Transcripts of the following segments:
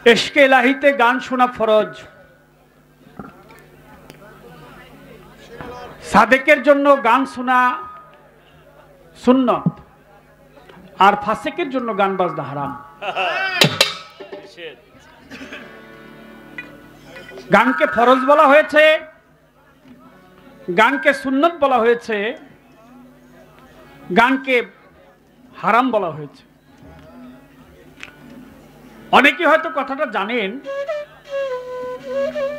ইশকে ইলাহিতে গান শোনা ফরজ, সাদেকের জন্য গান শোনা সুন্নত, আর ফাসেকের জন্য গান বাজনা হারাম। গানকে ফরজ বলা হয়েছে, গানকে সুন্নত বলা হয়েছে, গানকে হারাম বলা হয়েছে। অনেকে হয়তো কথাটা জানেন।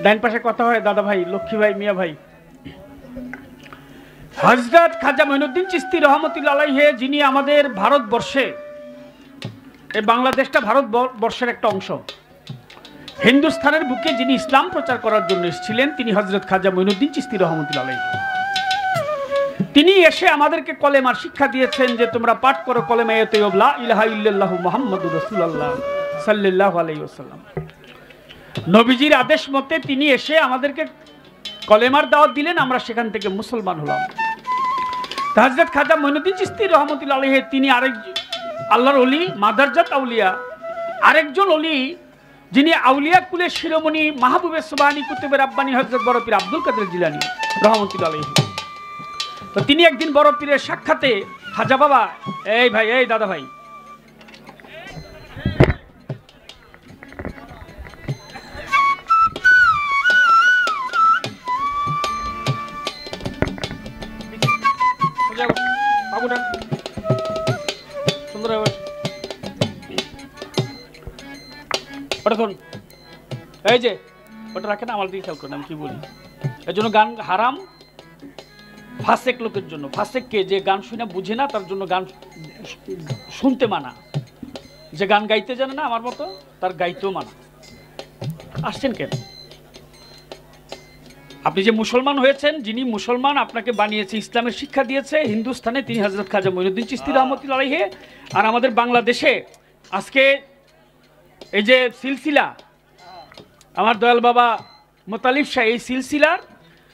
ডাইন পাশে কথা হয় দাদা ভাই, লক্ষ্মী ভাই, মিয়া ভাই। হযরত খাজা মঈনুদ্দিন চিশতি রহমতুল্লাহ আলাইহি, যিনি আমাদের ভারতবর্ষে, এই বাংলাদেশটা ভারতবর্ষের একটা অংশ, হিন্দুস্তানের বুকে যিনি ইসলাম প্রচার করার জন্য এসেছিলেন, তিনি হযরত খাজা মঈনুদ্দিন চিশতি রহমতুল্লাহ আলাইহি। তিনি এসে আমাদেরকে কলেমার শিক্ষা দিয়েছেন যে তোমরা পাঠ করো কলেমা তাইয়্যিবা লা ইলাহা ইল্লাল্লাহু মুহাম্মাদুর রাসূলুল্লাহ সাল্লাল্লাহু আলাইহি ওয়াসাল্লাম। নবীজির আদেশ মতে তিনি এসে আমাদেরকে কলেমার দাওয়াত দিলেন, আমরা সেখান থেকে মুসলমান হলাম। হযরত খাজা মঈনুদ্দিন চিশতি রহমতুল্লাহ আলাইহি তিনি আরেক আল্লাহর ওলি, মাদারজাত আউলিয়া, আরেকজন ওলি যিনি আউলিয়া কুলের শিরোমণি মাহবুবে সুবহানী কুতুবে রাব্বানী হযরত বড় পীর আব্দুল কাদের জিলানী রহমতুল্লাহ আলাইহি। তো তিনি একদিন বড় পীরের সাক্ষাতে, খাজা বাবা, এই ভাই, এই দাদা ভাই, সুন্দর এই যে ওটা রাখেন, আমার দিকে খেয়াল করেন আমি কি বলি। এর জন্য গান হারাম ফাসেক লোকের জন্য। ফাসেককে, যে গান শুনে বুঝে না, তার জন্য গান শুনতে মানা। যে গান গাইতে জানে না আমার মতো, তার গাইতেও মানা। আসছেন কেন? আপনি যে মুসলমান হয়েছেন, যিনি মুসলমান আপনাকে বানিয়েছে, ইসলামের শিক্ষা দিয়েছে হিন্দুস্তানে, তিনি হযরত খাজা মঈনুদ্দিন চিশতি রহমতুল্লাহ আলাইহি। আর আমাদের বাংলাদেশে আজকে এই যে সিলসিলা, আমার দয়াল বাবা মোতালিব শাহ, এই সিলসিলার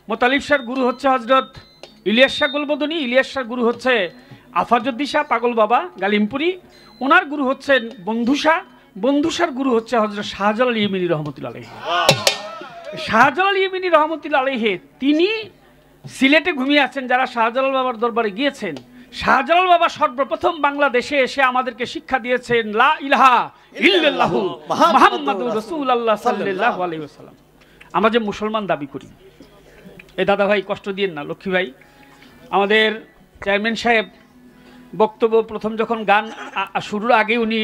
মোতালিব শাহর গুরু হচ্ছে হযরত ইলিয়াস শাহ গুলবদনী, ইলিয়াস শাহর গুরু হচ্ছে আফাজউদ্দিন শাহ পাগল বাবা গালিমপুরি, ওনার গুরু হচ্ছেন বন্ধু শাহ, বন্ধু শাহর গুরু হচ্ছে হযরত শাহজালাল ইয়েমেনি রহমতুল্লাহ আলাইহি। শাহজালাল ইয়েমেনি রহমতুল্লাহ আলাইহি তিনি সিলেটে ঘুমিয়ে আছেন। যারা শাহজালাল বাবার দরবারে গিয়েছেন, শাহজালাল বাবা সর্বপ্রথম বাংলাদেশে এসে আমাদেরকে শিক্ষা দিয়েছেন লা ইলাহা ইল্লাল্লাহু মুহাম্মাদুর রাসূলুল্লাহ সাল্লাল্লাহু আলাইহি ওয়াসাল্লাম। আমরা যে মুসলমান দাবি করি, এই দাদা ভাই কষ্ট দিয়েন না, লক্ষ্মী ভাই, আমাদের চেয়ারম্যান সাহেব বক্তব্য প্রথম যখন গান শুরুর আগে উনি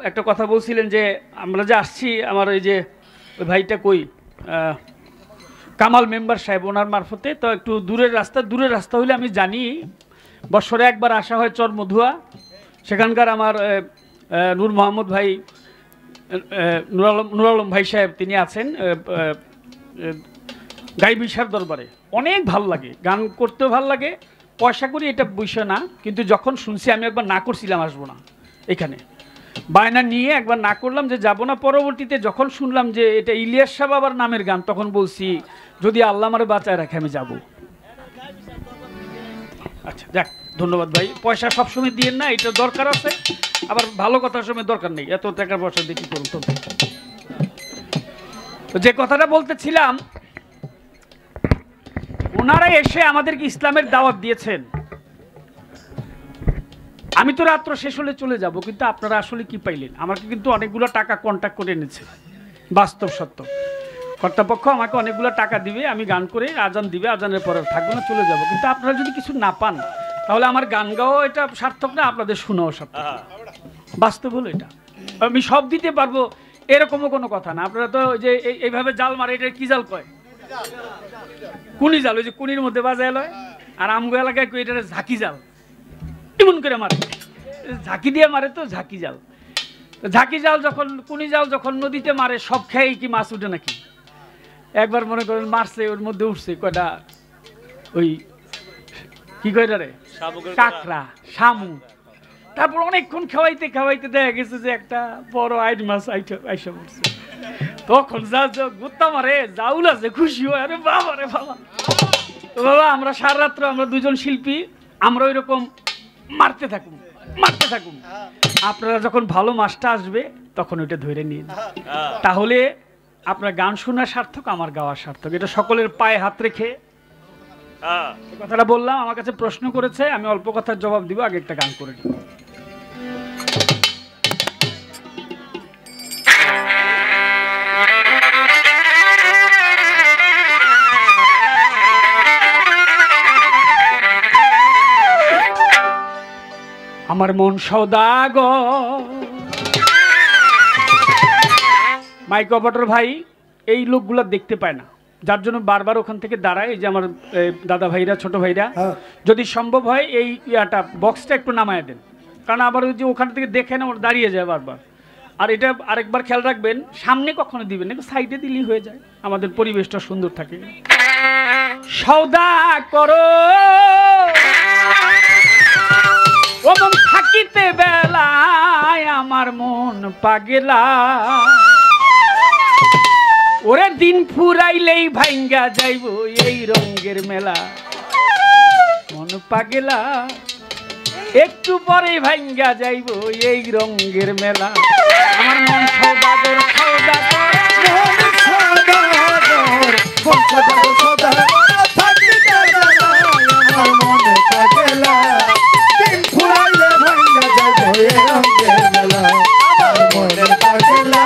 একটা কথা বলছিলেন যে আমরা যে আসছি, আমার এই যে ওই ভাইটা কই, কামাল মেম্বার সাহেব, ওনার মারফতে, তো একটু দূরের রাস্তা হলে আমি জানি, বছরে একবার আসা হয় চর মধুয়া, সেখানকার আমার নূর মোহাম্মদ ভাই, নুর আলম ভাই সাহেব তিনি আছেন গাইবিশার দরবারে। অনেক ভাল লাগে, গান করতেও ভাল লাগে, পয়সা করি এটা বিষয় না, কিন্তু যখন শুনছি আমি একবার না করছিলাম আসবো না, এখানে বায়না নিয়ে একবার না করলাম যে যাব না। পরবর্তীতে যখন শুনলাম যে এটা ইলিয়াস শাহ বাবার নামের গান, তখন বলছি যদি আল্লাহ আমারে বাঁচায় রাখে আমি যাব। আচ্ছা যাক, ধন্যবাদ ভাই। পয়সা সবসময় দিয়েন না, এটা দরকার আছে, আবার ভালো কথার সময় দরকার নেই, এত টাকা পয়সা দিয়ে কি করুন। তো যে কথাটা বলতেছিলাম, ওনারা এসে আমাদেরকে ইসলামের দাওয়াত দিয়েছেন। আমি তো রাত্র শেষ হলে চলে যাব, কিন্তু আপনারা আসলে কি পাইলেন? আমাকে কিন্তু অনেকগুলো টাকা কন্ট্যাক্ট করে এনেছে, বাস্তব সত্য। কর্তাপক্ষ আমাকে অনেকগুলো টাকা দিবে, আমি গান করে আজান দিবে, আজানের পরে থাকবো না, চলে যাব। কিন্তু আপনারা যদি কিছু না পান, তাহলে আমার গান গাওয়া এটা সার্থক না, আপনাদের শোনাও সার্থক। বাস্তব হলো এটা। আমি সব দিতে পারবো এরকমও কোনো কথা না। আপনারা তো যে এইভাবে জাল মারে, এটা কি জাল কয়? কুনি জাল, ওই যে কুনির মধ্যে বাজায় লয়। আর আমগো এলাকায় এটা ঝাঁকি জাল, এমন করে মারে, ঝাঁকি দিয়ে মারে, তো ঝাঁকি জাল। ঝাঁকি জাল যখন, কুনি জাল যখন নদীতে মারে, সব খেয়ে কি মাছ উঠে নাকি? একবার মনে করেন মারছে, ওর মধ্যে উঠছে কয়টা ওই কি কয়টা রে, কাঁকড়া, শামু। তারপর অনেকক্ষণ খাওয়াইতে খাওয়াইতে দেখা গেছে যে একটা বড় আইড মাছ আইসা পড়ছে। তখন যা গুত্তা মারে, জাউল আছে, খুশি হয়, আরে বাবা রে বাবা। তো বাবা আমরা সারা রাত্র, আমরা দুজন শিল্পী, আমরা ওই রকম মারতে থাকুন। আপনারা যখন ভালো মাছটা আসবে তখন ওইটা ধরে নিন, তাহলে আপনার গান শোনা সার্থক, আমার গাওয়া সার্থক। এটা সকলের পায়ে হাত রেখে কথাটা বললাম। আমার কাছে প্রশ্ন করেছে, আমি অল্প কথার জবাব দিব, আগে একটা গান করে দিব। আমার মন সওদাগর। মাইক অপারেটর ভাই এই লোকগুলা দেখতে পায় না, যার জন্য বারবার ওখান থেকে দাঁড়ায়। এই যে আমার দাদা ভাইরা, ছোট ভাইরা, যদি সম্ভব হয় এই ইয়াটা বক্সটা একটু নামায় দেন, কারণ আবার ওই যে ওখান থেকে দেখে না, ওরা দাঁড়িয়ে যায় বারবার। আর এটা আরেকবার খেয়াল রাখবেন, সামনে কখনো দিবেন না, সাইডে দিলেই হয়ে যায়, আমাদের পরিবেশটা সুন্দর থাকে। সওদা করো ও মন থাকিতে বেলায়, আমার মন পাগেলা, ওরে দিন ফুরাইলেই ভাঙ্গা যাইব এই রঙের মেলা। মন পাগেলা একটু পরে ভাঙ্গা যাইব এই রঙের মেলা। আমার মন সওদাগর, সওদাগর, মন সওদাগর, মন সওদাগর, সওদাগর থাকিতে বেলায়, আমার মন পাগেলা, দিন ফুরাইলে ভাঙ্গা যাইব এই রঙের মেলা। আমার মন পাগেলা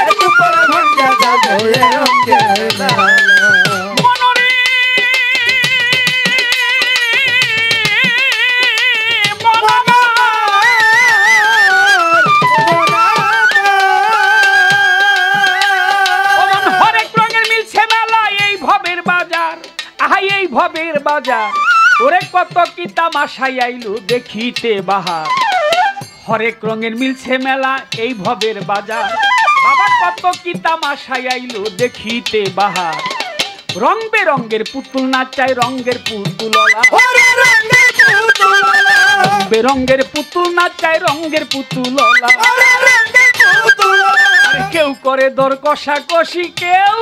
একটু পরে ভাঙ্গা যাইব এই রঙের মেলা। ভবের বাজার ওরে কত কি তামাশাই আইলো দেখিতে বাহার, হরেক রঙের মিলছে মেলা এই ভবের বাজার, বাবা কত কি তামাশাই আইলো দেখিতে বাহার। রং বেরঙ্গের পুতুল নাচায় রঙের পুতুললা, বেরঙ্গের পুতুল নাচায় রঙের পুতুললা, কেউ করে দর কষাকষি, কেউ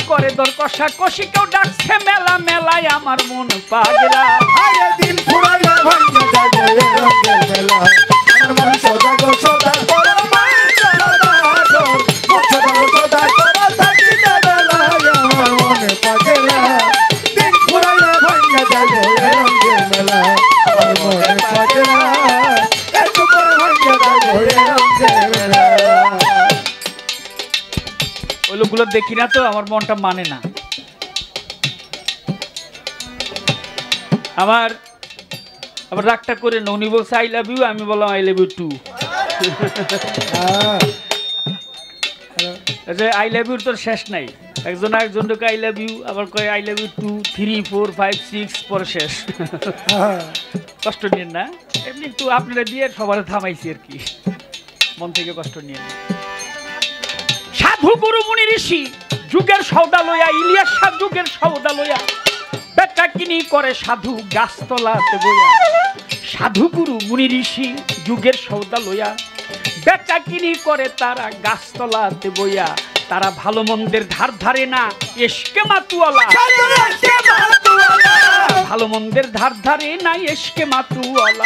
করে দর কষাকষি, কেউ ডাকছে মেলা মেলায়, আমার মন পাগলা, দিন ফুরাইলে ভাঙ্গা যাবে এই রঙের মেলা। আমার মন সওদাগর, সওদাগর, থাকিতে বেলায়, আমার মন পাগলা, দিন ফুরাইলে ভাঙ্গা যাবে এই রঙের মেলা। আমার মন পাগলা একটু পরে ভাঙ্গা যাবে এই রঙের মেলা। ওই লোকগুলো দেখি না তো, আমার মনটা মানে না। আমার আবার রাগটা করে না, উনি বলছে আই লাভ ইউ, আমি বললাম I love you too. I love your তোর শেষ নাই, একজন আরেকজনকে আই লাভ ইউ, আবার কয় আই লাভ ইউ 2, 3, 4, 5, 6 পরে শেষ। কষ্ট নিয়েন না, এমনি একটু আপনারা দিয়ে সবার থামাইছি আর কি, মন থেকে কষ্ট নিয়েন। সাধু গুরু মুনি ঋষি যুগের সওদা লইয়া, ইলিয়াস শাহ যুগের সওদা লইয়া, বেচা কিনি করে সাধু গাছতলাতে বইয়া। সাধু গুরু মুনি ঋষি যুগের সওদা লইয়া, বেচা কিনি করে তারা গাছতলাতে বইয়া। তারা ভালো মন্দের ধার ধারে না, এসকে মাতুয়ালা, ভালো মন্দের ধার ধারে না, এসকে মাতুয়ালা।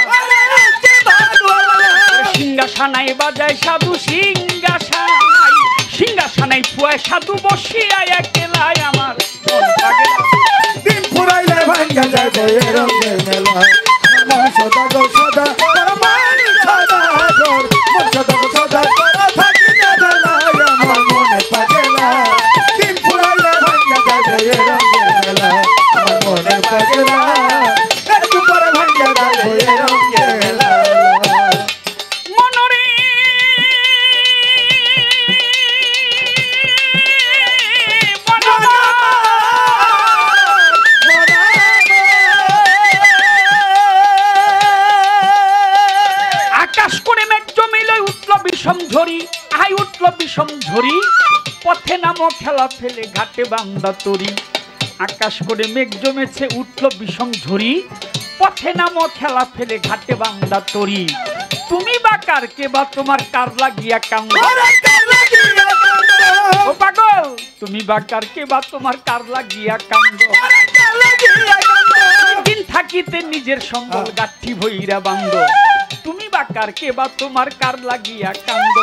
সিংহাসনায় বাজায় সাধু সিংহাসনায়, সিংহাসনায় ফুয়ায় সাধু বসিয়া একলাই, আমার মন পাগলা, দিন ফুরাইলে ভাঙ্গা যাবে এই রঙের মেলা। আমার মন সওদাগর, সওদাগর, মন সওদাগর, মন সওদাগর, সওদাগর, থাকিতে বেলায়, আমার মন পাগলা, দিন ফুরাইলে ভাঙ্গা যাবে এই রঙের মেলা। আমার মন পাগলা একটু পরে ভাঙ্গা যাবে এই রঙের মেলা। ঝরি আই উঠল বিষম ঝরি, পথে নামো খেলা ফেলে ঘাটে বান্দা তরি। আকাশ করে মেঘ জমেছে উঠল বিষম ঝরি, পথে নামো খেলা ফেলে ঘাটে বান্দা তরি। তুমি বা কার, কে বা তোমার কার লাগিয়া কান্দ, ও পাগল তুমি বা কার, কে বা তোমার কার লাগিয়া কান্দ। দিন থাকিতে নিজের সম্বল গাঠি ভৈরা বান্ধ, তুমি বা কার কে বা তোমার কার লাগিয়া কান্দ,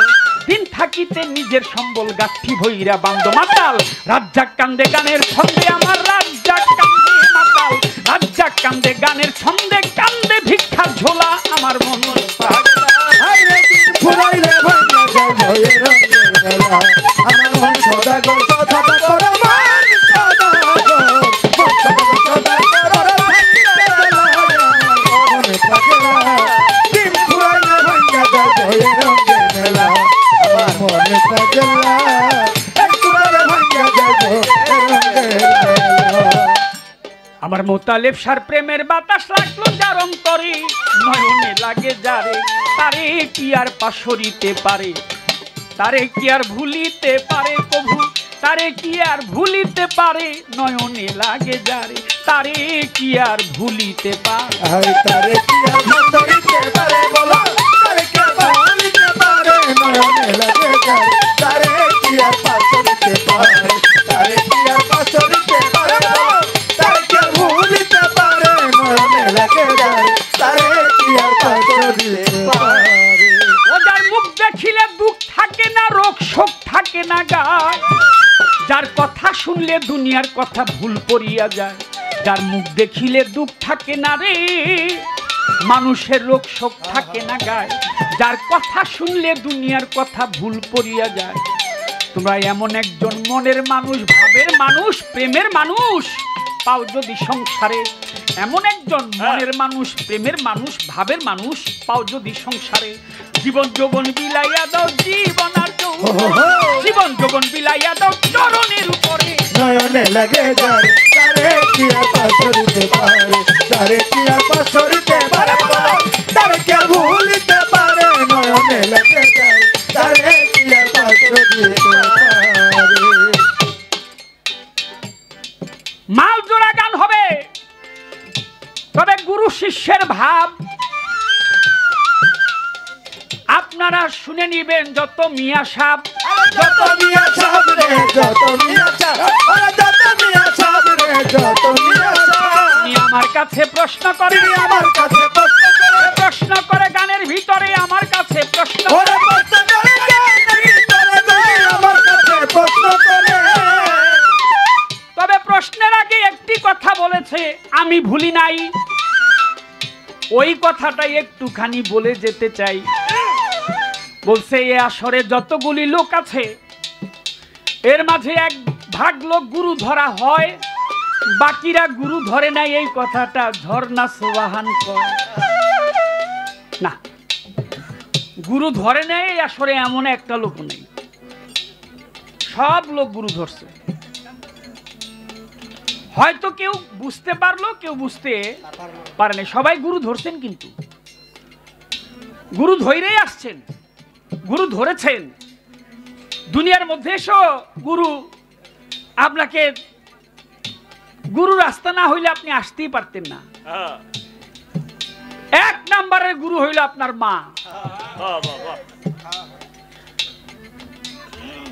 দিন থাকিতে নিজের সম্বল গাঠি ভৈরা বান্ধ। মাতাল রাজ্জাক কান্দে গানের ছন্দে, আমার রাজ্জাক কান্দে মাতাল রাজ্জাক কান্দে গানের ছন্দে, কান্দে ভিক্ষা ঝোলা আমার মন পাগলা। ফুরাইলে ভাঙা যায় ভয়ে রঙের মেলা, আমার মন সদাগর সদাগর আমার সদাগর, সদাগর মনে পাগলা। দিন ফুরাইলে ভাঙা যায় ভয়ে রঙের মেলা, আমার মনে পাগলা। একবারে ভাঙা যায় ভয়ে রঙের মেলা। আমার মোতালেব সার প্রেমের বাতাস লাগলো যার অন্তরে, নয়নে লাগে যারে তারে কি আর পাশরিতে পারে, তারে কি আর ভুলিতে পারে কভু, তারে কি আর ভুলিতে পারে, নয়নে লাগে যারে তারে কি আর ভুলিতে পারে। তারে কি আর পাশরিতে পারে বলো, তারে কি আর ভুলিতে পারে, নয়নে লাগে যারে তারে কি আর পাশরিতে পারে, তারে কি আর পাশরিতে পারে বলো, তারে কি আর ভুলিতে পারে, নয়নে লাগে যারে তারে কি আর পাশরিতে পারে। ও যার মুখ দেখিলে দুঃখ থাকে না, রোগ শোক থাকে না গায়, যার কথা শুনলে দুনিয়ার কথা ভুল করিয়া যায়, যার মুখ দেখিলে দুঃখ থাকে না রে, মানুষের রোগ শোক থাকে না গায়, যার কথা শুনলে দুনিয়ার কথা ভুল করিয়া যায়। তোমরা এমন একজন মনের মানুষ, ভাবের মানুষ, প্রেমের মানুষ পাও যদি সংসারে, এমন একজন মনের মানুষ, প্রেমের মানুষ, ভাবের মানুষ পাও যদি সংসারে, জীবন যৌবন বিলাইয়া দাও জীবন আর জীবন যৌবন বিলাইয়া দাও চরণের উপরে, নয়নে লাগে যারে তারে কি আর পাশরিতে পারে, তারে কি আর পাশরিতে পারে বলো, তারে কি আর ভুলিতে পারে, নয়নে লাগে যারে তারে কি আর পাশরিতে পারে। মাল জোড়া গান হবে, তবে গুরু শিষ্যের ভাব আপনারা শুনে নিবেন। যত মিয়া সাপ, যত মিয়া সাপ রে, যত মিয়া সাপ, যত মিয়া সাপ রে, যত মিয়া সাপ, তিনি আমার কাছে প্রশ্ন করে, তিনি আমার কাছে প্রশ্ন করে, প্রশ্ন করে গানের ভিতরে আমার কাছে প্রশ্ন ওরে প্রশ্ন করে গানের ভিতরে তুমি আমার কাছে প্রশ্ন করে। তবে প্রশ্নের আগে একটি কথা বলেছে আমি ভুলি নাই, ওই কথাটাই একটুখানি বলে যেতে চাই। বলছে এ আসরে যতগুলি লোক আছে এর মাঝে এক ভাগ লোক গুরু ধরা হয়, বাকিরা গুরু ধরে নাই। এই কথাটা ঝর্ণা সোবাহান কয় না, গুরু ধরে নেই এই আসরে এমন একটা লোক নেই, সব লোক গুরু ধরছে। হয়তো কেউ বুঝতে পারলো, কেউ বুঝতে পারেনি, সবাই গুরু ধরছেন, কিন্তু গুরু ধরেই আসছেন, গুরু ধরেছেন। দুনিয়ার মধ্যে এসো গুরু আপনাকে, গুরু রাস্তা না হইলে আপনি আসতেই পারতেন না। এক নাম্বারের গুরু হইল আপনার মা।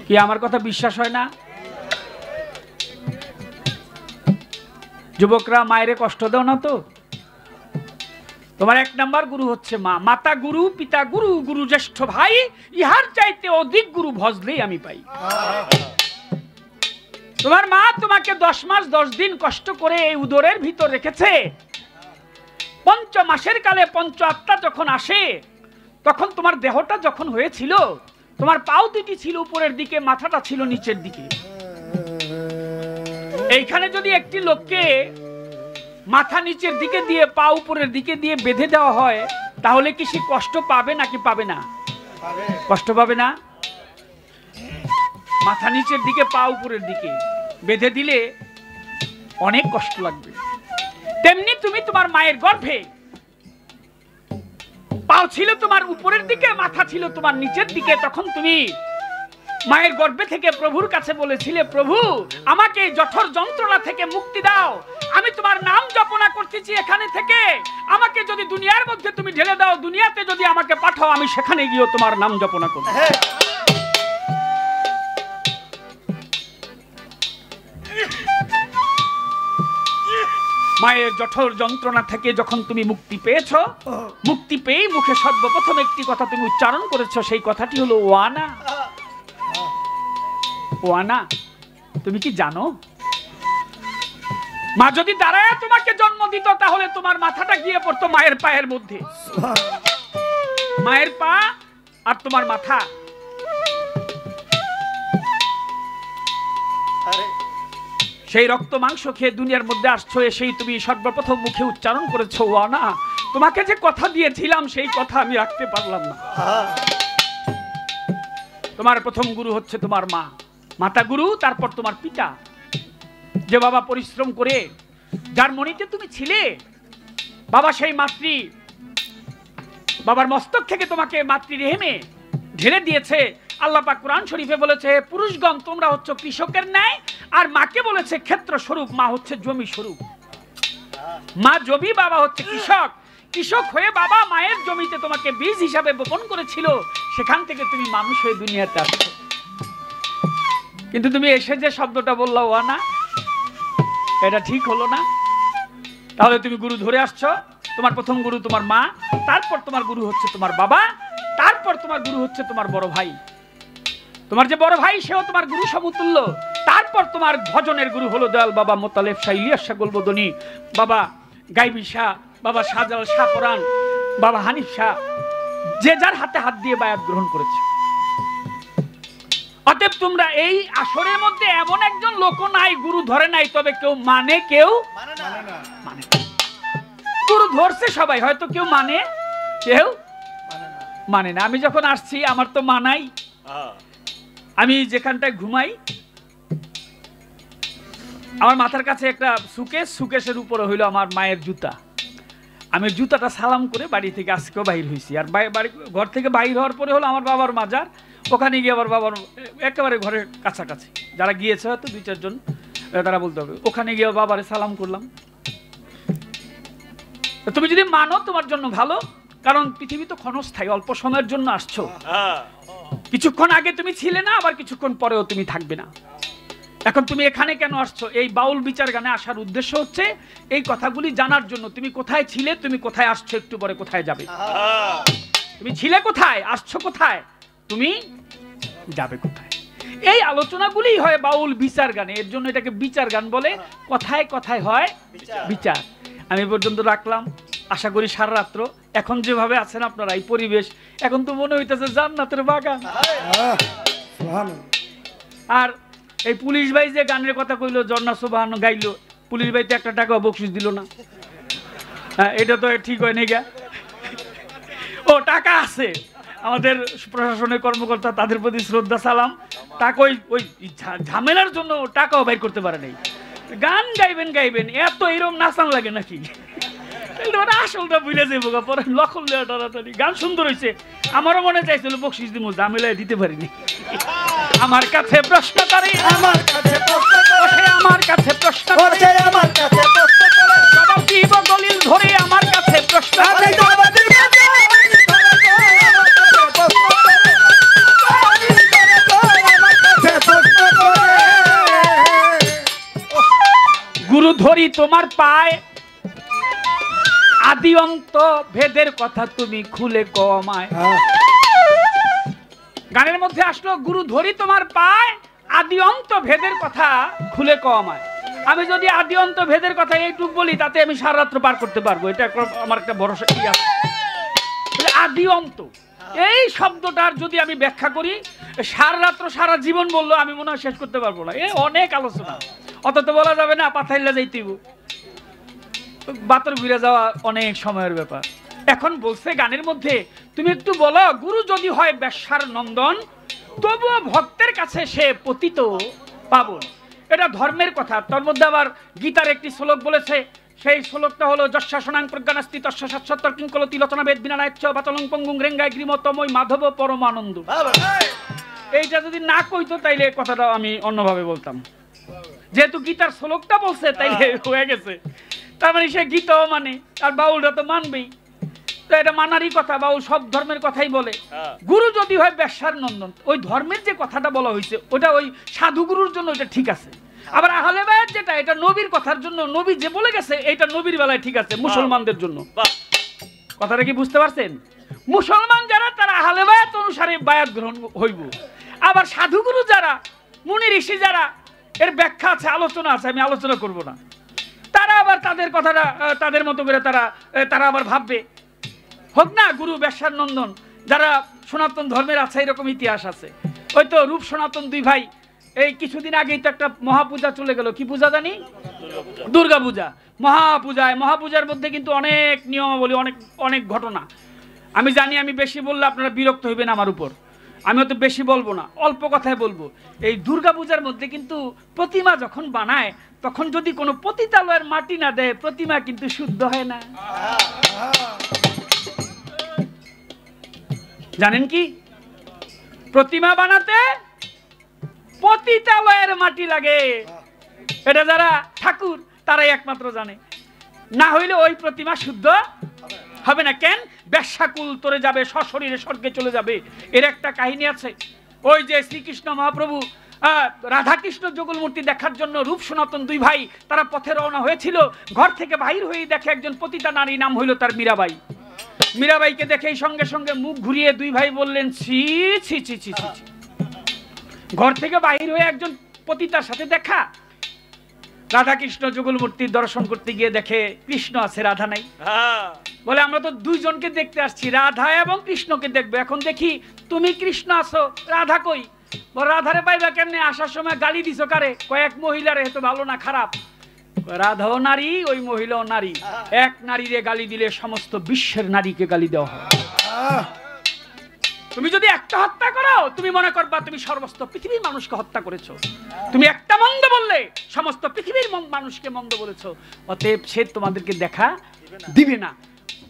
কি আমার কথা বিশ্বাস হয় না? যুবকরা মায়েরে কষ্ট দাও না তো। তোমার এক নাম্বার গুরু হচ্ছে মা। মাতা গুরু, পিতা গুরু, গুরু জ্যেষ্ঠ ভাই, ইহার চাইতে অধিক গুরু ভজলেই আমি পাই। তোমার মা তোমাকে 10 মাস 10 দিন কষ্ট করে এই উদরের ভিতর রেখেছে। 5 মাসের কালে পঞ্চ আত্মা যখন আসে, তখন তোমার দেহটা যখন হয়েছিল, তোমার পাও দুটি ছিল উপরের দিকে, মাথাটা ছিল নিচের দিকে। এইখানে যদি একটি লোককে মাথা নিচের দিকে দিয়ে পা উপরের দিকে দিয়ে বেঁধে দেওয়া হয়, তাহলে কি সে কষ্ট পাবে নাকি পাবে না? কষ্ট পাবে না? মাথা নিচের দিকে পা উপরের দিকে বেঁধে দিলে অনেক কষ্ট লাগবে। তেমনি তুমি তোমার মায়ের গর্ভে, পাও ছিল তোমার উপরের দিকে, মাথা ছিল তোমার নিচের দিকে, তখন তুমি মায়ের গর্ভে থেকে প্রভুর কাছে বলেছিলে, প্রভু আমাকে জঠর যন্ত্রণা থেকে মুক্তি দাও, আমি তোমার নাম জপনা করতেছি এখানে থেকে, আমাকে যদি দুনিয়ার মধ্যে তুমি ঢেলে দাও, দুনিয়াতে যদি আমাকে পাঠাও, আমি সেখানে গিয়ে তোমার নাম জপনা করব। মায়ের জঠর যন্ত্রণা থেকে যখন তুমি মুক্তি পেয়েছো, মুক্তি পেয়ে মুখে সর্বপ্রথম একটি কথা তুমি উচ্চারণ করেছো, সেই কথাটি হলো ওয়ানা। ওয়ানা, তুমি কি জানো মা যদি দাঁড়ায় তোমাকে জন্ম দিত তাহলে তোমার মাথাটা গিয়ে পড়তো মায়ের পায়ের মধ্যে। মায়ের পা আর তোমার মাথা। সেই রক্ত মাংস খেয়ে দুনিয়ার মধ্যে আসছো, এসেই তুমি সর্বপ্রথম মুখে উচ্চারণ করেছো ওয়ানা। তোমাকে যে কথা দিয়েছিলাম সেই কথা আমি রাখতে পারলাম না। তোমার প্রথম গুরু হচ্ছে তোমার মা, মাতা গুরু, তারপর তোমার পিতা। যে বাবা পরিশ্রম করে যার মনিতে তুমি ছিলে, বাবা সেই মাতৃ, বাবার মস্তক থেকে তোমাকে মাতৃ রেহেমে ঢেলে দিয়েছে। আল্লাহ পাক কোরআন শরীফে বলেছে, পুরুষগণ তোমরা হচ্ছে কৃষকের ন্যায়, আর মাকে বলেছে ক্ষেত্র স্বরূপ, মা হচ্ছে জমি স্বরূপ। মা জমি, বাবা হচ্ছে কৃষক। কৃষক হয়ে বাবা মায়ের জমিতে তোমাকে বীজ হিসাবে বপন করেছিল, সেখান থেকে তুমি মানুষ হয়ে দুনিয়াতে আসছো। কিন্তু তুমি এসে যে শব্দটা বললা ওয়ানা, এটা ঠিক হলো না। তাহলে তুমি গুরু ধরে আসছো। তোমার প্রথম গুরু তোমার মা, তারপর তোমার গুরু হচ্ছে তোমার বাবা, তারপর তোমার গুরু হচ্ছে তোমার বড় ভাই। তোমার যে বড় ভাই সেও তোমার গুরু সমতুল্য। তারপর তোমার ভজনের গুরু হলো দয়াল বাবা মোতালেব শাহ, ইলিয়াস শাহ গোলবদনী, বাবা গাইবি শাহ, বাবা শাহজালাল শাহ পরান, বাবা হানিফ শাহ, যে যার হাতে হাত দিয়ে বায়াত গ্রহণ করেছে। অতএব তোমরা এই আসরের মধ্যে এমন একজন লোক নাই গুরু ধরে নাই, তবে কেউ মানে কেউ মানে। গুরু ধরছে সবাই, হয়তো কেউ মানে কেউ মানে না। আমি যখন আসছি আমার তো মানাই, আমি যেখানটায় ঘুমাই আমার মাথার কাছে একটা সুকেশ, সুকেশের উপরে হইলো আমার মায়ের জুতা। আমি জুতাটা সালাম করে বাড়ি থেকে আজকেও বাইর হয়েছি। আর বাড়ি ঘর থেকে বাইর হওয়ার পরে হলো আমার বাবার মাজার, ওখানে গিয়ে আবার বাবার একেবারে ঘরের কাছাকাছি যারা গিয়েছে হয়তো 2-4 জন, তারা বলতে হবে, ওখানে গিয়ে বাবারে সালাম করলাম। তুমি যদি মানো তোমার জন্য ভালো, কারণ পৃথিবী তো ক্ষণস্থায়ী, অল্প সময়ের জন্য আসছো। কিছুক্ষণ আগে তুমি ছিলে না, আবার কিছুক্ষণ পরেও তুমি থাকবে না। এখন তুমি এখানে কেন আসছো? এই বাউল বিচার গানে আসার উদ্দেশ্য হচ্ছে এই কথাগুলি জানার জন্য। তুমি কোথায় ছিলে, তুমি কোথায় আসছো, একটু পরে কোথায় যাবে। তুমি ছিলে কোথায়, আসছো কোথায়, তুমি যাবে কোথায়। এই আলোচনাগুলি হয় বাউল বিচার গানে, এর জন্য এটাকে বিচার গান বলে। কথায় কথায় হয় বিচার। আমি পর্যন্ত রাখলাম, আশা করি সারা রাত্র এখন যেভাবে আছেন আপনারা, এই পরিবেশ এখন তো মনে হইতেছে জান্নাতের বাগান। আর এই পুলিশ ভাই যে গানের কথা কইলো, জন্না সুবহান গাইলো, পুলিশ ভাই তো 1 টাকা বকশিশ দিল না। এটা তো ঠিক হয় নাই গা। ও টাকা আছে, আমাদের প্রশাসনের কর্মকর্তা, তাদের প্রতি শ্রদ্ধা সালাম। টাকা ওই ঝামেলার জন্য টাকাও বাইর করতে পারে নাই। গান গাইবেন গাইবেন, এত এরকম নাচান লাগে নাকি? আসলটা বুঝে যাবো পরে লক্ষণ দেওয়া তাড়াতাড়ি। গান সুন্দর হয়েছে, আমারও মনে চাইছিল বকশিস দিব, ঝামেলায় দিতে পারিনি। আমার কাছে প্রশ্ন করে, আমার কাছে প্রশ্ন করে, আমার কাছে প্রশ্ন করে, আমার কাছে প্রশ্ন করে, জবাব দিব দলিল ধরে, আমার কাছে প্রশ্ন করে, গুরু ধরি তোমার পায়, আদি অন্ত ভেদের কথা তুমি খুলে কমায়। গানের মধ্যে আসলো গুরু ধরি তোমার পায়, আদি অন্ত ভেদের কথা খুলে কমায়। আমি যদি আদি অন্ত ভেদের কথা এইটুক বলি, তাতে আমি সারা রাত্র পার করতে পারবো, এটা আমার একটা ভরসা আছে। আদি অন্ত এই শব্দটার যদি আমি ব্যাখ্যা করি, সারা রাত্র সারা জীবন বললো আমি মনে হয় শেষ করতে পারবো না। অনেক আলোচনা, অত তো বলা যাবে না, পাথাইলা যাইতেইব, বাতর ঘুরে যাওয়া অনেক সময়ের ব্যাপার। এখন বলছে গানের মধ্যে, তুমি একটু বলো, গুরু যদি হয় বেশ্যার নন্দন, তবুও ভক্তের কাছে সে পতিত পাবন। এটা ধর্মের কথা। তার মধ্যে আবার গীতার একটি শ্লোক বলেছে, সেই শ্লোকটা হলো যস্যা শোনাং প্রজ্ঞানাস্তি তস্য সৎসত্তর কিংকলতি লোচনা বেদ বিনা নায়চ্ছ বাতলং পঙ্গুং রেঙ্গায় গ্রীমতময় মাধব পরমানন্দ। এইটা যদি না কইতো তাইলে কথাটা আমি অন্যভাবে বলতাম। যেহেতু গীতার শ্লোকটা বলছে তাইলে হয়ে গেছে। তার মানে সে গীতাও মানে, আর বাউলরা তো মানবেই। তো এটা মানারই কথা, বাউল সব ধর্মের কথাই বলে। গুরু যদি হয় বেশ্যার নন্দন, ওই ধর্মের যে কথাটা বলা হয়েছে ওটা ওই সাধু গুরুর জন্য ওটা ঠিক আছে। আবার আহলে বায়াত যেটা, এটা নবীর কথার জন্য, নবী যে বলে গেছে এটা নবীর বেলায় ঠিক আছে, মুসলমানদের জন্য। কথাটা কি বুঝতে পারছেন? মুসলমান যারা তারা আহলে বায়াত অনুসারে বায়াত গ্রহণ হইব। আবার সাধুগুরু যারা, মুনি ঋষি যারা, এর ব্যাখ্যা আছে, আলোচনা আছে, আমি আলোচনা করব না। তারা আবার তাদের কথাটা তাদের মতো করে তারা আবার ভাববে। হোক না গুরু বেশ্যার নন্দন, যারা সনাতন ধর্মের আছে, এরকম ইতিহাস আছে। ওই তো রূপ সনাতন দুই ভাই, এই কিছুদিন আগেই তো একটা মহাপূজা চলে গেল, কি পূজা জানি? দুর্গা পূজা। মহাপূজার মধ্যে কিন্তু অনেক নিয়মাবলী, অনেক অনেক ঘটনা। আমি জানি আমি বেশি বললে আপনারা বিরক্ত হইবেন আমার উপর, আমি তো বেশি বলবো না, অল্প কথায় বলবো। এই দুর্গা পূজার মধ্যে কিন্তু প্রতিমা যখন বানায়, তখন যদি কোনো পতিতালয়ের মাটি না দেয়, প্রতিমা কিন্তু শুদ্ধ হয় না। জানেন কি? প্রতিমা বানাতে পতিতালয়ের মাটি লাগে। এটা যারা ঠাকুর তারাই একমাত্র জানে, না হইলে ওই প্রতিমা শুদ্ধ হবে না। কেন? বেশ্যাকুল তরে যাবে, সশরীরে স্বর্গে চলে যাবে। এর একটা কাহিনী আছে। ওই যে শ্রীকৃষ্ণ মহাপ্রভু রাধাকৃষ্ণ যুগল মূর্তি দেখার জন্য রূপ সনাতন দুই ভাই তারা পথে রওনা হয়েছিল। ঘর থেকে বাহির হয়ে দেখে একজন পতিতা নারী, নাম হইল তার মীরাবাই। মীরাবাইকে দেখেই সঙ্গে সঙ্গে মুখ ঘুরিয়ে দুই ভাই বললেন, ছি ছি ছি ছি ছি। ঘর থেকে বাহির হয়ে একজন পতিতার সাথে দেখা। রাধাকৃষ্ণ যুগল মূর্তির দর্শন করতে গিয়ে দেখে কৃষ্ণ আছে, রাধা নাই। বলে আমরা তো দুইজনকে দেখতে আসছি, রাধা এবং কৃষ্ণকে দেখবে। এখন দেখি তুমি কৃষ্ণ আছো, রাধা কই? রাধারে পাইবা কেমনে? আসার সময় গালি দিছো কারে? কয়েক মহিলারে, হেতো ভালো না খারাপ? রাধাও নারী, ওই মহিলাও নারী। এক নারীরে গালি দিলে সমস্ত বিশ্বের নারীকে গালি দেওয়া হয়। তুমি যদি একটা হত্যা করো, তুমি মনে করবা তুমি সমস্ত পৃথিবীর মানুষকে হত্যা করেছো। তুমি একটা মন্দ বললে সমস্ত পৃথিবীর মানুষকে মন্দ বলেছো। অতএব সে তোমাদেরকে দেখা দিবে না।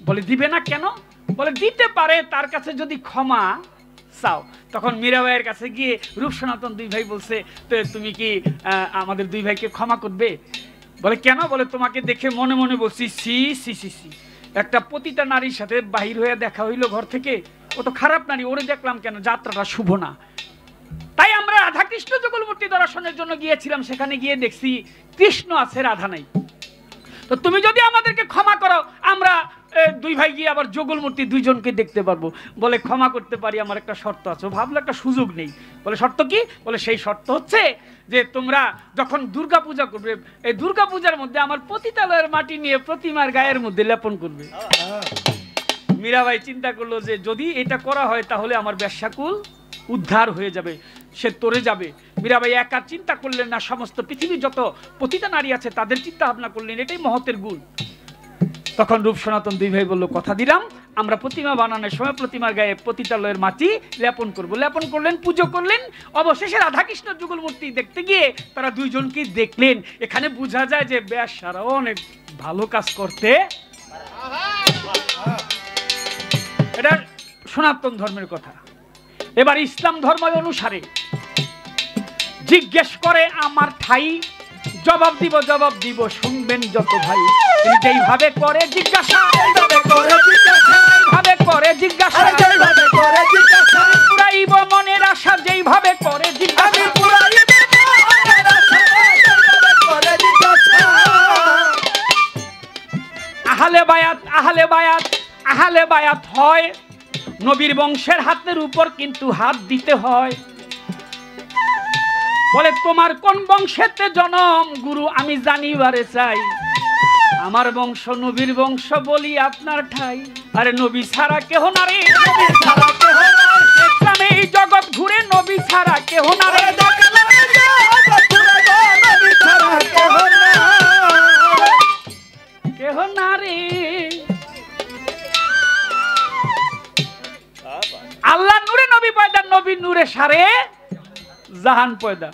বলে দিবে না কেন? বলে দিতে পারে তার কাছে যদি ক্ষমা চাও। তখন মীরাবাইয়ের কাছে গিয়ে রূপ সনাতন দুই ভাই বলছে, তো তুমি কি আমাদের দুই ভাইকে ক্ষমা করবে? বলে কেন? বলে তোমাকে দেখে মনে মনে বলছি, সি সি সি সি, একটা পতিতা নারীর সাথে বাহির হয়ে দেখা হইলো ঘর থেকে, ও তো খারাপ নারী, ওরে দেখলাম কেন? যাত্রাটা শুভ না। তাই আমরা রাধাকৃষ্ণ যুগল মূর্তি দর্শনের জন্য গিয়েছিলাম, সেখানে গিয়ে দেখছি কৃষ্ণ আছে, রাধা নাই। তো তুমি যদি আমাদেরকে ক্ষমা করো, আমরা দুই ভাই গিয়ে আবার যুগল মূর্তি দুইজনকে দেখতে পারবো। বলে ক্ষমা করতে পারি, আমার একটা শর্ত আছে। ভাবলো একটা সুযোগ নেই। বলে শর্ত কি? বলে সেই শর্ত হচ্ছে যে তোমরা যখন দুর্গা পূজা করবে, এই দুর্গা পূজার মধ্যে আমার পতিতালয়ের মাটি নিয়ে প্রতিমার গায়ের মধ্যে লেপন করবে। মীরাবাই চিন্তা করলো যে যদি এটা করা হয় তাহলে আমার বেশ্যাকুল উদ্ধার হয়ে যাবে, সে তরে যাবে। মীরাবাই একা চিন্তা করলেন না, সমস্ত পৃথিবীর যত পতিতা নারী আছে তাদের চিন্তা ভাবনা করলেন। এটাই মহতের গুণ। তখন রূপ সনাতন দুই ভাই বলল, কথা দিলাম আমরা প্রতিমা বানানোর সময় প্রতিমার গায়ে পতিতালয়ের মাটি লেপন করব। লেপন করলেন, পুজো করলেন। অবশেষে রাধাকৃষ্ণ যুগল মূর্তি দেখতে গিয়ে তারা দুইজনকে দেখলেন। এখানে বোঝা যায় যে বেশ্যারাও অনেক ভালো কাজ করতে। এটা সনাতন ধর্মের কথা। এবার ইসলাম ধর্ম অনুসারে জিজ্ঞেস করে আমার ঠাই, জবাব দিব শুনবেন যত ভাই। যেইভাবে করে জিজ্ঞাসা, পুরাইব মনের আশা, যেইভাবে করে জিজ্ঞাসা। আহলে বায়াত হয়, নবীর বংশের হাতের উপর কিন্তু হাত দিতে হয়। বলে তোমার কোন বংশেতে জনম গুরু আমি জানিবারে চাই। আমার বংশ নবীর বংশ, বলি আপনার ঠাই। আরে নবী ছাড়া কেহ না রে, এই জগৎ ঘুরে নবী ছাড়া কেহ না রে, কেহ না রে। আল্লাহ নূরে নবী পয়দা, নবী নূরে সারে জাহান পয়দা।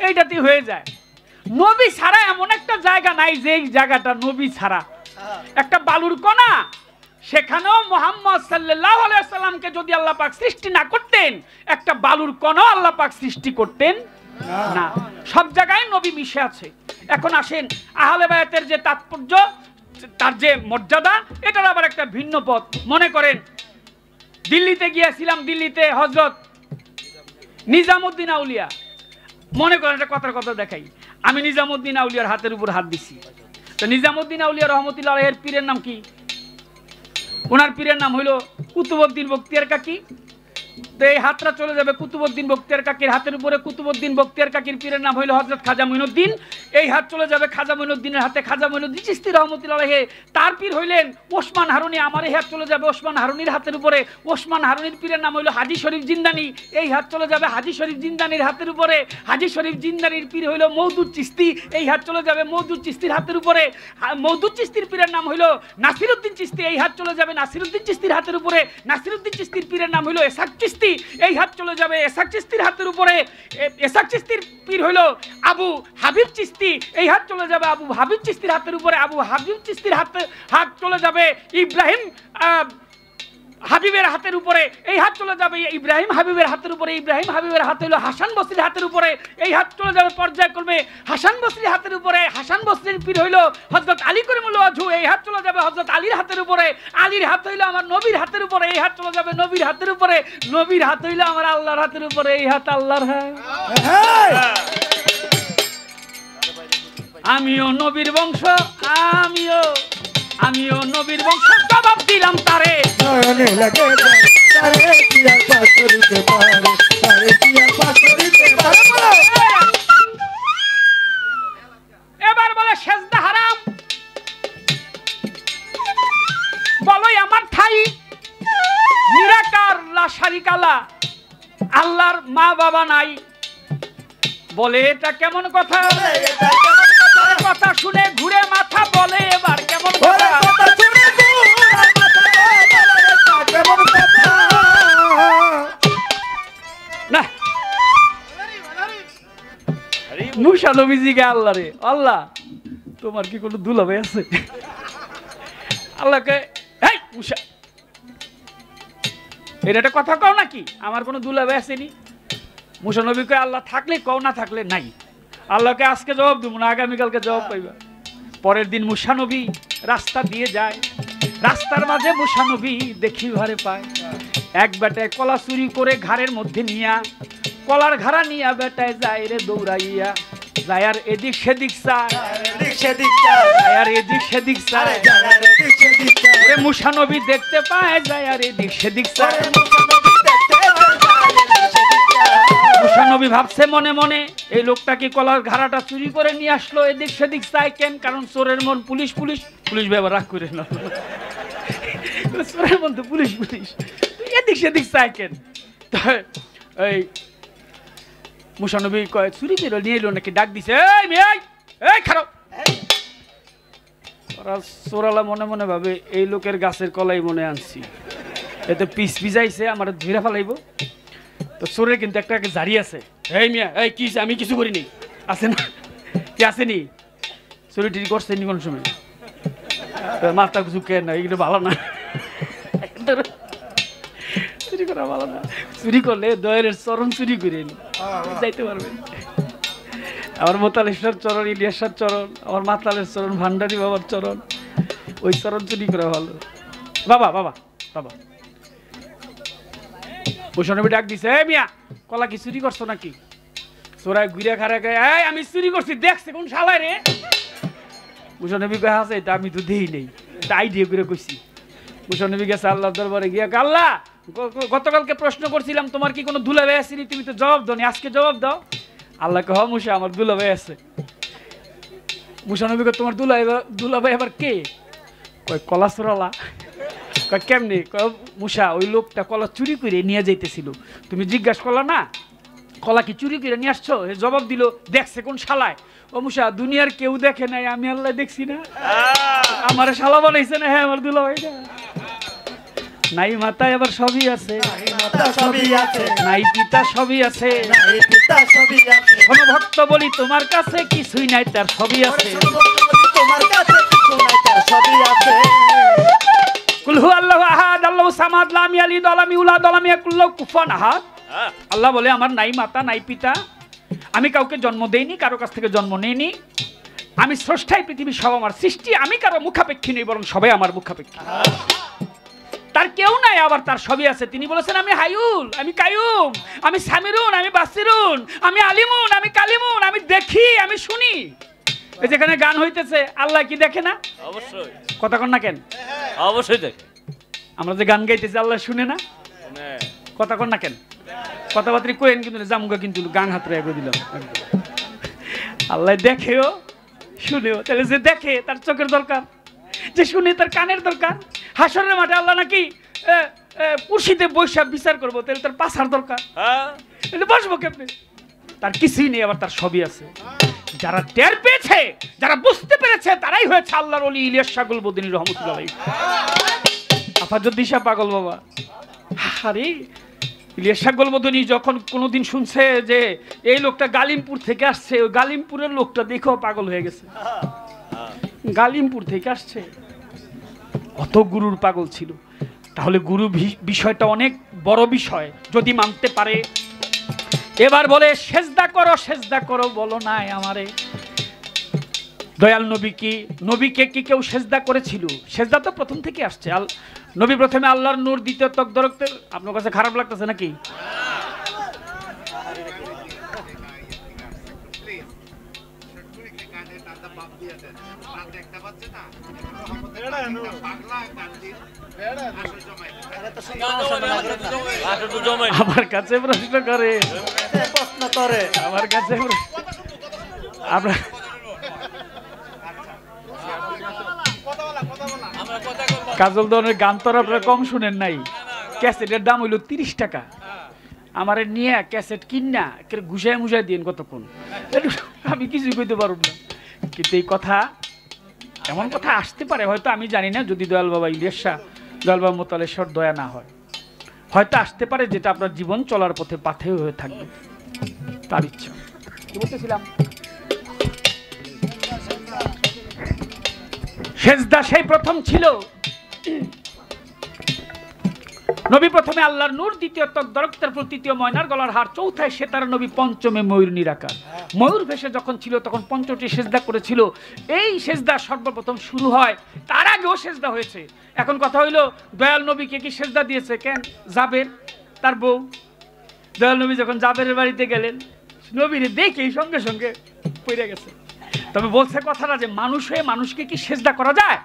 এইটাতে হয়ে যায়। নবী ছাড়া এমন একটা জায়গা নাই যে জায়গাটা নবী ছাড়া। একটা বালুর কণা, সেখানেও মুহাম্মদ সাল্লাল্লাহু আলাইহি ওয়াসাল্লামকে যদি আল্লাহ পাক সৃষ্টি না করতেন, একটা বালুর কণা আল্লাহ পাক সৃষ্টি করতেন না। সব জায়গায় নবী মিশে আছে। এখন আসেন আহলে বায়াতের যে তাৎপর্য, তার যে মর্যাদা, এটার আবার একটা ভিন্ন পথ। মনে করেন দিল্লিতে গিয়েছিলাম, দিল্লিতে হযরত নিজামউদ্দিন আউলিয়া, মনে করেন একটা কথার কথা দেখাই। আমি নিজামুদ্দিন আউলিয়ার হাতের উপর হাত দিছি। তো নিজামুদ্দিন আউলিয়া রহমতুল্লাহ আলাইহির পীরের নাম কি? ওনার পীরের নাম হইল কুতুবউদ্দিন বখতিয়ার কাকি। তো এই হাতটা চলে যাবে কুতুবউদ্দিন বখতিয়ার কাকির হাতের উপরে। কুতুবউদ্দিন বখতিয়ার কাকির পীরের নাম হইল হযরত খাজা মঈনুদ্দিন। এই হাত চলে যাবে খাজা মঈনুদ্দিনের হাতে। খাজা মঈনুদ্দিন চিশতি রহমতুল্লাহ আলাইহি তার পীর হইলেন ওসমান হারুনি। আমার এই হাত চলে যাবে ওসমান হারুনির হাতের উপরে। ওসমান হারুনির পীরের নাম হইল হাজী শরীফ জিন্দানি। এই হাত চলে যাবে হাজী শরীফ জিন্দানির হাতের উপরে। হাজী শরীফ জিন্দানির পীর হইল মওদুদ চিশতি। এই হাত চলে যাবে মওদুদ চিশতির হাতের উপরে। মওদুদ চিশতির পীরের নাম হইল নাসিরউদ্দিন চিশতি। এই হাত চলে যাবে নাসিরউদ্দিন চিশতির হাতের উপরে। নাসিরউদ্দিন চিশতির পীরের নাম হইল এসাক চিশতি। এই হাত চলে যাবে এসাক চিশতির হাতের উপরে। এসাক চিশতির পীর হইল আবু হাবিব চিশতি। এই হাত চলে যাবে আবু হাবিব চিশতির হাতের উপরে। আবু হাবিব চিশতির হাত চলে যাবে ইব্রাহিম হাবিবের হাতের উপরে। এই হাত চলে যাবে ইব্রাহিম হাবিবের হাতের উপরে। ইব্রাহিম হাবিবের হাত হইল হাসান বসরির হাতের উপরে। এই হাত চলে যাবে পর্যায়ক্রমে হাসান বসরির হাতের উপরে। হাসান বসরির পীর হইল হযরত আলী করিমুল্লাহ ওয়াজহু। এই হাত চলে যাবে হযরত আলীর হাতের উপরে। আলীর হাত হইল আমার নবীর হাতের উপরে। এই হাত চলে যাবে নবীর হাতের উপরে। নবীর হাত হইল আমার আল্লাহর হাতের উপরে। এই হাত আল্লাহর হাত। আমিও নবীর বংশ, আমিও নবীর বংশ। জবাব দিলাম তারে নয়নে লাগে যায় তারে কি আর পাস করিতে পারে, তারে কি আর পাস করিতে পারে। এবার বলে সেজদা হারাম। বলোই আমার ঠাই নিরাকার লা শারিকা লা, আল্লাহর মা বাবা নাই। বলে এটা কেমন কথা? কথা শুনে ঘুরে মাথা বলে এবার কেমন কথা? না মুসা নবীজিকে আল্লাহ রে, আল্লাহ তোমার কি কোনো দুলাভাই আছে? আল্লাহকে এই মুসা এটা একটা কথা কও নাকি? আমার কোনো দুলাভাই আসেনি। মুসা নবীকে আল্লাহ থাকলে কও, না থাকলে নাই। আল্লাহকে আজকে জবাব দেবো না, আগামীকালকে জবাব পাইবা। পরের দিন মুসা নবী রাস্তা দিয়ে যায়। রাস্তার মাঝে মুসা নবী দেখি ঘরে পায় এক বেটায় কলা চুরি করে ঘাড়ের মধ্যে নিয়া, কলার ঘাড়া নিয়া বেটায় যায় রে দৌড়াইয়া। যায় আর এদিক সেদিক চায়, যায় আর এদিক সেদিক চায়। মুসা নবী দেখতে পায় যায় আর এদিক সেদিক চায়। মুসা নবী ভাবছে মনে মনে, এই লোকটা কি কলার ঘাড়াটা চুরি করে নিয়ে আসলো? এদিক সেদিক চাই কেন? কারণ চোরের মন পুলিশ পুলিশ পুলিশ ব্যবহার রাগ করে না, চোরের মন তো পুলিশ পুলিশ, এদিক সেদিক চাই কেন? এই মুসা নবী কয় চুরি করে নিয়ে এলো নাকি? ডাক দিছে এই মেয়ে, এই খারাপ। ওরা চোরালা মনে মনে ভাবে এই লোকের গাছের কলাই মনে আনছি, এতে পিস পিজাইছে আমার ধীরে ফেলাইব। তো চোরের কিন্তু একটা জারি আছে। এই মিয়া, এই কি আমি কিছু করিনি, আছে না? কি আসেনি? চুরি টুরি করছে নি কোন সময়? মাথা কিছু কেন না, এগুলো ভালো না, চুরি করা ভালো না। চুরি করলে দয়ের চরণ চুরি করে যাইতে পারবেন। আমার মোতালেশ্বর চরণ, ইলিয়াসার চরণ, আমার মাতালের চরণ, ভান্ডারি বাবার চরণ, ওই চরণ চুরি করা ভালো। বাবা বাবা বাবা মুসানবী ডাক দিছে, এই মিয়া কলা কি চুরি করছো নাকি? চোরাই ঘুরে খারে এই আমি চুরি করছি, দেখছে কোন শালায় রে? মুসানবী কয়ে আছে এটা আমি তো দেই নেই, এটা আইডিয়া করে কইছি। মুসানবী গেছে আল্লাহর দরবারে গিয়ে, আল্লাহ গতকালকে প্রশ্ন করছিলাম তোমার কি কোনো দুলাভাই আসেনি, তুমি তো জবাব দাও নি, আজকে জবাব দাও। আল্লাহকে হ মুসা আমার দুলাভাই আছে। মুসানবীকে তোমার দুলাভাই আবার কে? কয় কলা চোরালা। কয় কেমনি? কয় মুসা ওই লোকটা কলা চুরি করে নিয়ে যাইতেছিল, তুমি জিজ্ঞাসা করলা না কলা কি চুরি করে নিয়ে আসছো? জবাব দিল দেখছে কোন শালায়। ও মুসা দুনিয়ার কেউ দেখে নাই, আমি আল্লাহ দেখছি না, আমার শালা বানাইছে না। হ্যাঁ আমার দুলাভাই না, নাই মাথায় আবার সবই আছে, নাই পিতা সবই আছে। কোন ভক্ত বলি তোমার কাছে কিছুই নাই, তার সবই আছে। কুলহু আল্লাহু আহাদ আল্লাহু সামাদ লাম ইয়ালিদ ওয়া লাম ইউলাদ ওয়া লাম ইয়াকুল লাহু কুফুয়ান আহাদ। আল্লাহ বলে আমার নাই মাতা নাই পিতা, আমি কাউকে জন্ম দেইনি, কারো কাছ থেকে জন্ম নেইনি, আমি স্রষ্টাই, পৃথিবী সব আমার সৃষ্টি, আমি কারো মুখাপেক্ষী নই, বরং সবাই আমার মুখাপেক্ষী। তার কেউ নাই আবার তার সবই আছে। তিনি বলেছেন আমি হাইউল, আমি কাইয়ুম, আমি সামিরুন, আমি বাসিরুন, আমি আলিমুন, আমি কালিমুন, আমি দেখি, আমি শুনি। এই যেখানে গান হইতেছে, আল্লাহ কি দেখে না? অবশ্যই। কথা কন না কেন? অবশ্যই দেখে। আমরা যে গান গাইতেছি আল্লাহ শুনে না? কথা কন না কেন? কথাবার্তা কইেন কিন্তু জামুগা কিন্তু গান হাত রেখে দিলাম। আল্লাহ দেখেও শুনেও। তাহলে যে দেখে তার চোখের দরকার, যে শুনে তার কানের দরকার। হাসরের মাঠে আল্লাহ নাকি কুর্সিতে বৈশাখ বিচার করবো, তাহলে তার পাছার দরকার। বসবো কেমনে? তার কিছুই নেই, আবার তার সবই আছে। যারা টের পেয়েছে, যারা বুঝতে পেরেছে, তারাই হয়েছে আল্লাহর ওলি ইলিয়াস শাহ গুলবদনী রহমতুল্লাহ আলাইহি। আফাজুদ্দিন শাহ পাগল বাবা, আরে ইলিয়াস শাহ গুলবদনী যখন কোনোদিন শুনছে যে এই লোকটা গালিমপুর থেকে আসছে, ওই গালিমপুরের লোকটা দেখেও পাগল হয়ে গেছে। গালিমপুর থেকে আসছে, কত গুরুর পাগল ছিল। তাহলে গুরু বিষয়টা অনেক বড় বিষয় যদি মানতে পারে। এবার বলে সেজদা করো বলো নাই আমারে। দয়াল নবীকে কি কেউ সেজদা করেছিল? সেজদা তো প্রথম থেকে আসছে। নবী প্রথমে আল্লাহর নূর, দ্বিতীয় তকদরতে। আপনার কাছে খারাপ লাগতেছে নাকি? আমার কাছে প্রশ্ন করে, আমার কাছে কাজল দনের গান তো আপনারা কম শুনেন নাই। ক্যাসেটের দাম হইল 30 টাকা। আমারে নিয়ে ক্যাসেট কিনা ঘুষায় মুষায় দিন কতক্ষণ, আমি কিছুই কইতে পারব না। কিন্তু এই কথা, এমন কথা আসতে পারে, হয়তো আমি জানি না, যদি দয়াল বাবা ইলিয়াস শাহ, দয়াল বাবা মোতালেশ্বর দয়া না হয়, হয়তো আসতে পারে, যেটা আপনার জীবন চলার পথে পাথেয় হয়ে থাকবে, তার ইচ্ছা। কি বলতেছিলাম? সেজদা সেই প্রথম ছিল। নবী প্রথমে আল্লাহর নূর, দ্বিতীয় তকদরতের পর তৃতীয় ময়নার গলার হার, চৌথায় সেতার নবী, পঞ্চমে ময়ূর নিরাকার। ময়ূর ভেসে যখন ছিল তখন ৫টি সেজদা করেছিল। এই সেজদা সর্বপ্রথম শুরু হয়, তার আগেও সেজদা হয়েছে। এখন কথা হইলো দয়াল নবীকে কি সেজদা দিয়েছে? কেন? জাবের তার বউ। দয়াল নবী যখন জাবেরের বাড়িতে গেলেন, নবীর দেখেই সঙ্গে সঙ্গে পড়ে গেছে। তবে বলছে কথাটা যে মানুষ হয়ে মানুষকে কি সেজদা করা যায়?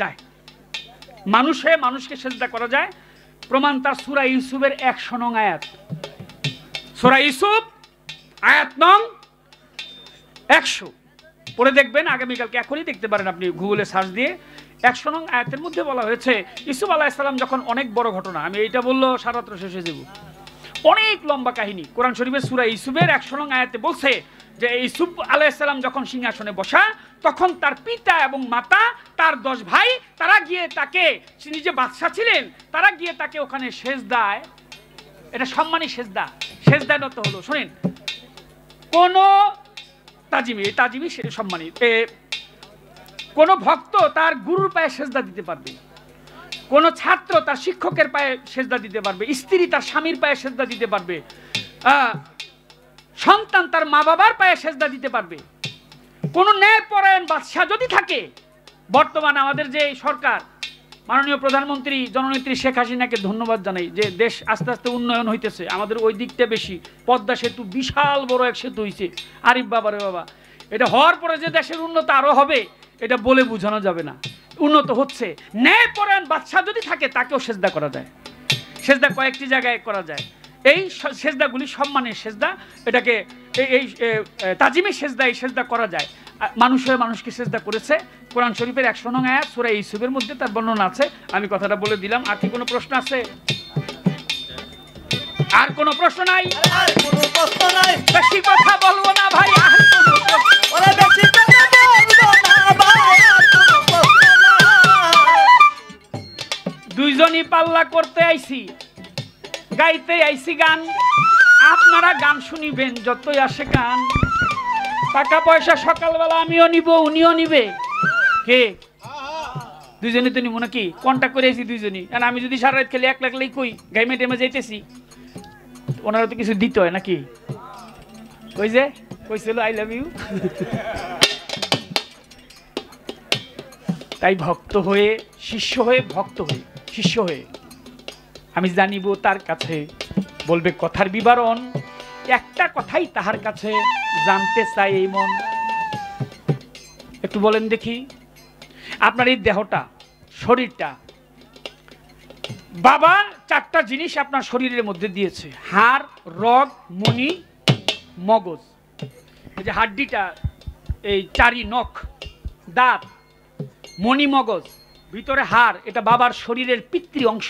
যায়। মানুষ হয়ে মানুষকে সেজদা করা যায়। প্রমাণ তার সূরা ইউসুফের ১০০ নং আয়াত। সূরা ইউসুফ আয়াত নং ১০০ পড়ে দেখবেন, আগামীকালকে এখনই দেখতে পারেন আপনি গুগলে সার্চ দিয়ে। ১০০ নং আয়াতের মধ্যে বলা হয়েছে ইউসুফ আলাইহিস সালাম যখন, অনেক বড় ঘটনা, আমি এইটা বললো সারাত্র শেষ হয়ে যাব, অনেক লম্বা কাহিনী। কোরআন শরীফের সূরা ইউসুফের ১০০ নং আয়াতে বলছে যে ইউসুফ আলাইহিস সালাম যখন সিংহাসনে বসা, তখন তার পিতা এবং মাতা, তার 10 ভাই, তারা গিয়ে তাকে, তিনি যে বাদশা ছিলেন, তারা গিয়ে তাকে ওখানে সেজদায়, এটা সম্মানী সেজদা, সেজদায় নত হলো। শুনেন, কোন তাজিমি সম্মানী, কোন ভক্ত তার গুরুর পায়ে সেজদা দিতে পারবে, কোন ছাত্র তার শিক্ষকের পায়ে সেজদা দিতে পারবে, স্ত্রী তার স্বামীর পায়ে সেজদা দিতে পারবে, সন্তান তার মা বাবার পায়ে সেজদা দিতে পারবে। কোন ন্যায়পরায়ণ বাদশা যদি থাকে, বর্তমান আমাদের যে সরকার, মাননীয় প্রধানমন্ত্রী জননেত্রী শেখ হাসিনাকে ধন্যবাদ জানাই, যে দেশ আস্তে আস্তে উন্নয়ন হইতেছে, আমাদের ওই দিকটা বেশি। পদ্মা সেতু বিশাল বড় এক সেতু হয়েছে, আরিফ বাবা রে বাবা, এটা হওয়ার পরে যে দেশের উন্নত আরো হবে, এটা বলে বোঝানো যাবে না, উন্নত হচ্ছে। ন্যায়পরায়ণ বাদশা যদি থাকে, তাকেও সেজদা করা যায়। সেজদা কয়েকটি জায়গায় করা যায়। এই সেজদাগুলি সম্মানের সেজদা, এটাকে এই তাজিমের সেজদা, এই সেজদা করা যায়। মানুষ হয়ে মানুষকে সেজদা করেছে। কোরআন শরীফের ১০০ নং আয়াত সূরা ইউসুফের মধ্যে তার বর্ণনা আছে। আমি কথাটা বলে দিলাম। আর কি কোনো প্রশ্ন আছে? আর কোনো প্রশ্ন নাই? আর কোনো প্রশ্ন নাই। বেশি কথা বলবো না ভাই, আর কোনো ওরে বেশি কথা বলবো না ভাই, আর কোনো প্রশ্ন নাই। দুইজনই পাল্লা করতে আইছি, গাইতে আইছি গান। আপনারা গান শুনিবেন, যতই আসে গান। টাকা পয়সা সকালবেলা আমিও নিব, উনিও নিবে। কে? দুইজনই তো নিব নাকি? কন্ট্যাক্ট করে আইছি দুইজনই। কারণ আমি যদি সারা রাত খেলে এক লাখ লাই কই গাইমে টেমে যাইতেছি, ওনারা তো কিছু দিতে হয় নাকি? ওই যে কইছিল আই লাভ ইউ। তাই ভক্ত হয়ে, শিষ্য হয়ে, ভক্ত হয়ে শিষ্য হয়ে আমি জানিব তার কাছে, বলবে কথার বিবরণ, একটা কথাই তাহার কাছে জানতে চাই এই মন। একটু বলেন দেখি, আপনার এই দেহটা, শরীরটা, বাবা চারটা জিনিস আপনার শরীরের মধ্যে দিয়েছে, হাড়, রগ, মণি, মগজ। এই যে হাড্ডিটা, এই চারি নখ, দাঁত, মণি, মগজ, ভিতরে হাড়, এটা বাবার শরীরের পিতৃ অংশ।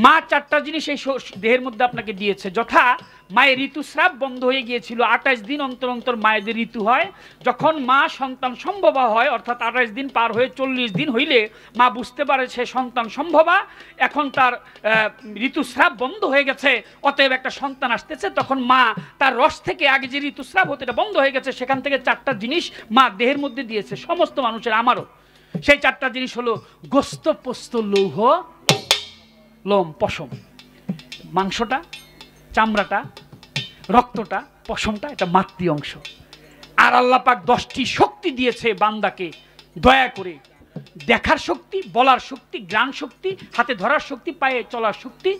মা চারটা জিনিস এই দেহের মধ্যে আপনাকে দিয়েছে, যথা মায়ের ঋতুস্রাব বন্ধ হয়ে গিয়েছিল, 28 দিন অন্তর অন্তর মায়েদের ঋতু হয়। যখন মা সন্তান সম্ভবা হয়, অর্থাৎ 28 দিন পার হয়ে 40 দিন হইলে মা বুঝতে পারে সে সন্তান সম্ভবা, এখন তার ঋতুস্রাব বন্ধ হয়ে গেছে, অতএব একটা সন্তান আসতেছে। তখন মা তার রস থেকে, আগে যে ঋতুস্রাব হতো এটা বন্ধ হয়ে গেছে, সেখান থেকে চারটা জিনিস মা দেহের মধ্যে দিয়েছে, সমস্ত মানুষের, আমারও। সেই চারটা জিনিস হলো গোস্ত, পোস্ত, লৌহ, লোম, পশম। মাংসটা, চামড়াটা, রক্তটা, পশমটা, এটা মাতৃ অংশ। আর আল্লাহ পাক 10টি শক্তি দিয়েছে বান্দাকে, দয়া করে। দেখার শক্তি, বলার শক্তি, ঘ্রাণ শক্তি, হাতে ধরার শক্তি, পায়ে চলার শক্তি,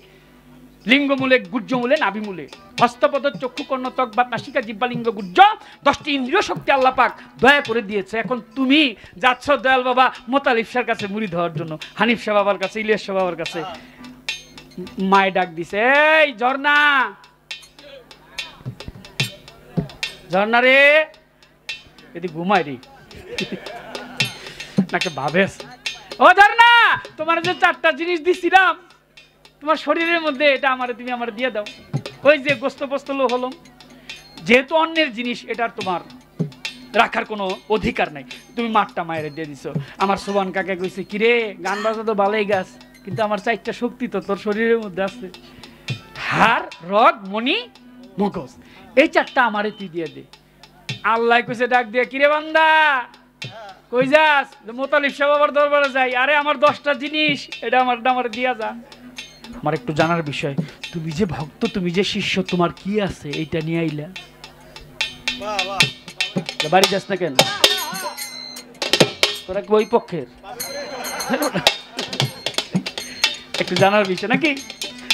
লিঙ্গমূলে, গুজ্জমূলে, নাভিমূলে, হস্তপদ, চক্ষু, কর্ণ, ত্বক, বাত, নাসিকা, জিহ্বা, লিঙ্গ, গুজ্জ, 10টি ইন্দ্রিয় শক্তি আল্লাহ পাক দয়া করে দিয়েছে। এখন তুমি যাচ্ছ দয়াল বাবা মোতালিফ শাহর কাছে মুড়ি ধোয়ার জন্য, হানিফ শাহ বাবার কাছে, ইলিয়াস শাহ বাবার কাছে। মায়ে ডাক দিছে, এই ঝর্ণা, ঝর্ণা রে, এদি ঘুমায় রে নাকি ভাবে, ও ঝর্ণা, তোমার যে চারটা জিনিস দিছিলাম তোমার শরীরের মধ্যে, এটা আমারে তুমি আমার দিয়ে দাও। ওই যে গোস্ত পোস্ত হলো, যেহেতু অন্যের জিনিস, এটার তোমার রাখার কোনো অধিকার নাই, তুমি মাঠটা মায়ের দিয়ে দিছো। আমার সোবান কাকা কইছে, কিরে গান বাজা তো ভালোই গাছ, কিন্তু আমার চারটা শক্তি তো তোর শরীরের মধ্যে আছে, হাড়, রগ, মণি, মগজ, এই চারটা আমারে তুই দিয়ে দে। আল্লাহ কইছে ডাক দিয়ে, কিরে বান্দা কই যাস? মোতালিফ শাহ বাবার দরবারে যাই। আরে আমার 10টা জিনিস, এটা আমার দিয়া যা। আমার একটু জানার বিষয়, তুমি যে ভক্ত, তুমি যে শিষ্য, তোমার কি আছে এইটা নিয়ে আইলা? বাড়ি যাস না কেন? তোরা কি ওই পক্ষের? একটু জানার বিষয় নাকি?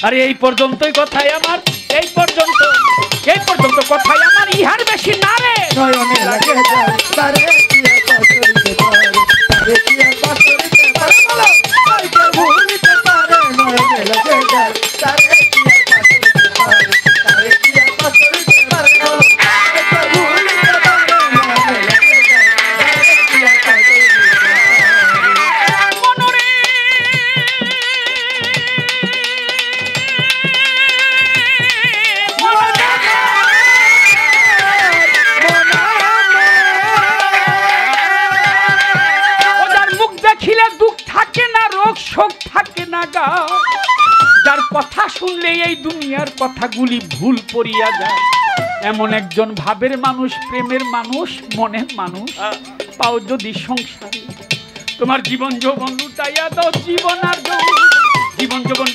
আরে এই পর্যন্তই কথাই আমার, এই পর্যন্ত কথাই আমার, ইহার বেশি না রে। নয়নে লাগে যায় তারে কি আর পাশরিতে পারে, তারে কি আর পাশরিতে পারে, বলো তারে কে ভুলিতে পারে। নয়নে লাগে যায় তারে কি আর পাশরিতে পারে, তারে কি আর পাশরিতে পারে, বলো তারে কে ভুলিতে পারে। নয়নে লাগে যায় তারে কি আর পাশরিতে পারে। মনরে ওদের মুখ দেখিলে দুঃখ থাকে না, রোগ শোক থাকে না গা, যার কথা শুনলে এই দুনিয়ার কথাগুলি ভুল পড়িয়া যায়, এমন একজন ভাবের মানুষ, প্রেমের মানুষ, মনের মানুষ পাও যদি সংসারে। তোমার জীবন যৌবন লুটাইয়া দাও, জীবন আর জীবন যৌবন